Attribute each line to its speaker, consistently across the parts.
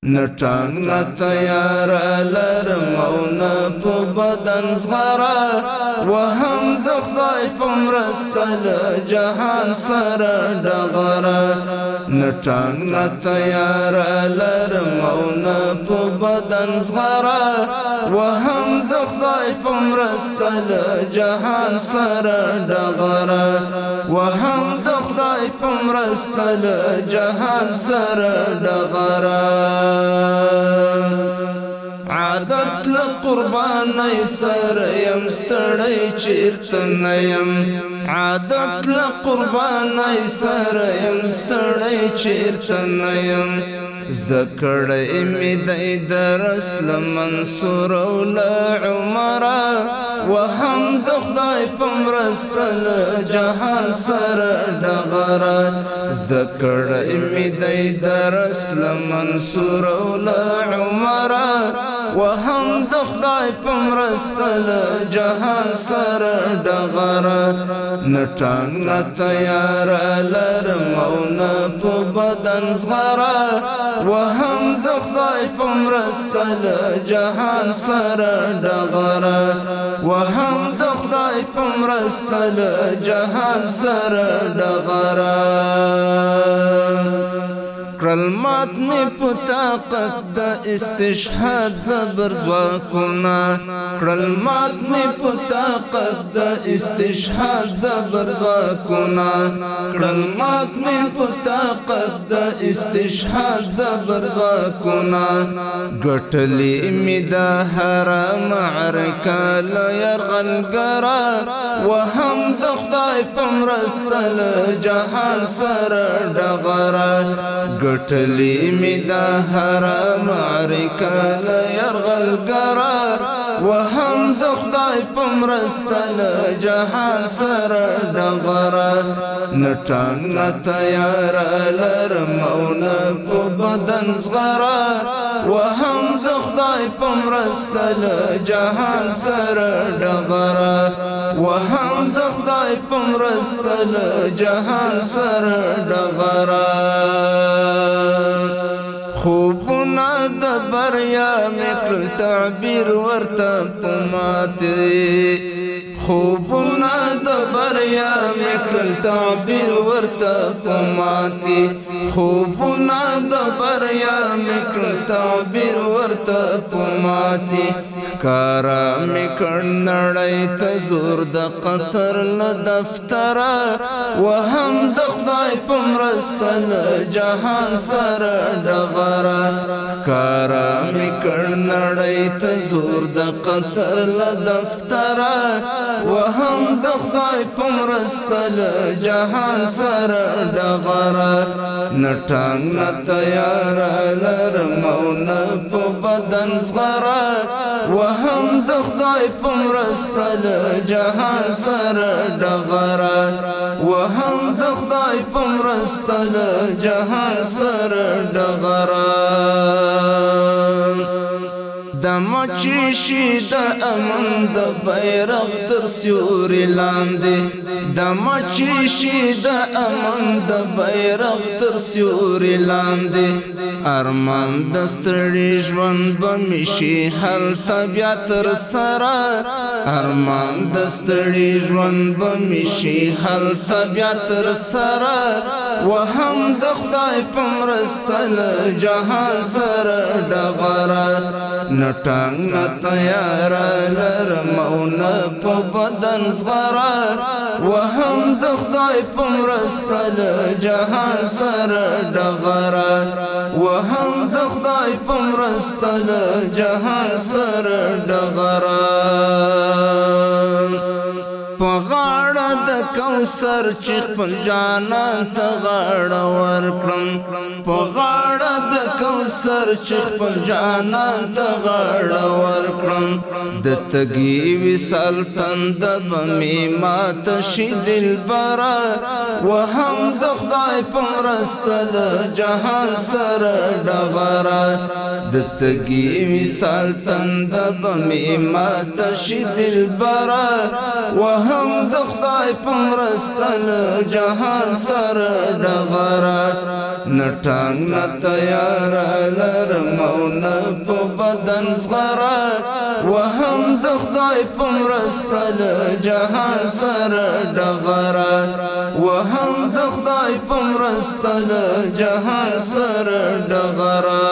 Speaker 1: نټنګ نه تیار لرم او نه په بدن زغره وهم د خدای په مرسته له جهان سره ډغره نټنګ نه تیار لرم او نه په بدن زغره وهم د خدای په مرسته له جهان سره ډغره وهم د خدای په مرسته له جهان سره ډغره عادت لقرباني سره يم ستړی چیرته نه یم عادت لقرباني سره يم ستړی چیرته نه یم زده کړی مې دی درس له منصور او له عمره وهم د خدای په مرسته له جهان سره ډغره زده کړی مې دی درس له منصور او له عمره وهم د خدای په مرسته له جهان سره ډغره نټنګ نه تیار لرم او نه په بدن زغره وهم د خدای په مرسته له جهان سره ډغره وهم د خدای په مرسته له جهان سره ډغره کلمات می په طاقت د استشهاد زبر ځواکونه کلمات می په طاقت د استشهاد زبر ځواکونه کلمات می په طاقت د استشهاد زبر ځواکونه ګټلې می د هر معرکه له یرغلګره وهم د خدای په مرسته له جهان سره ډغره ګټلې مې د هر معرکه له یرغلګره وهم د خدای په مرسته له جهان سره ډغره نټنګ نه تیار لرم او نه په بدن زغره وهم د خدای په مرسته له جهان سره ډغره وهم د خدای په مرسته له جهان سره ډغره خوبونه د بریا مې کړل تعبیر ورته په ماتې خوبونه د بریا مې کړل تعبیر ورته په ماتې خوبونه د بریا مې کړل تعبیر ورته په ماتې کارا مې کړ نړۍ ته زور د قطر له دفتره وهم د خدای په مرسته له جهان سره ډغره کارا مې کړ نړۍ ته زور د قطر له دفتره وهم د خدای په مرسته له جهان سره ډغره نټنګ نه تیار لرم او نه په بدن زغره وهم د خدای په مرسته له جهان سره ډغره وهم د خدای په مرسته له جهان سره ډغره د مچې شي د امن د بیرغ تر سیوري لاندې د مچې شي د امن د بیرغ تر سیوري لاندې ارمان د ستړي ژوند به مې شي هلته بیا تر سره ارمان د ستړي ژوند به مې شي هلته بیا تر سره وهم د خدای په مرسته له جهان سره ډغره نټنګ نه تیار لرم او نه په بدن زغره وهم د خدای په مرسته له جهان سره ډغره وهم د خدای په مرسته له جهان سره ډغره په غاړه د کوثر چې خپل جانان ته غاړه ورکړم په غاړه د کوثر چې خپل جانان ته غاړه ورکړم د تږي وصال تنده به مې ماته شي دلبره وهم د خدای په مرسته له جهان سره ډغره د تږي وصال تنده به مې ماته شي دلبره وهم د خدای په مرسته له جهان سره ډغره نټنګ نه تیار لرم او نه په بدن زغره وهم د خدای په مرسته له جهان سره ډغره وهم د خدای په مرسته له جهان سره ډغره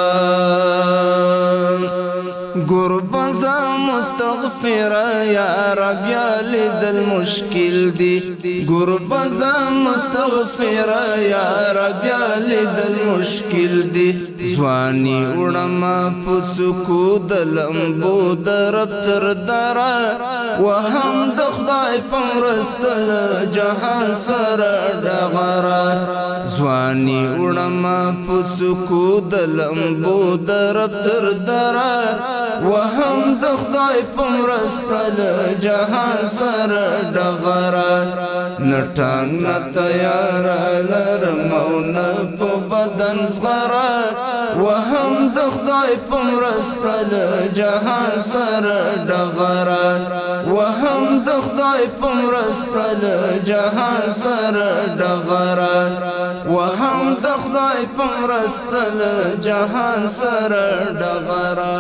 Speaker 1: غربزا مستغفر یا رب یا لیدل مشکل دی غربزا مستغفر یا رب یا لیدل مشکل دی زوانی وړما پڅکو د لمبو درب تر درا وهم د خدای په مرسته جهان سره ډغره زوانی وړما پڅکو د لمبو درب تر درا وهم د خدای په مرسته جهان سره ډغره نټانګ نه تیار لرم او نه په بدن زغره وهم د خدای په مرسته جهان سره ډغره وهم د خدای په مرسته جهان سره ډغره وهم د خدای په مرسته جهان سره ډغره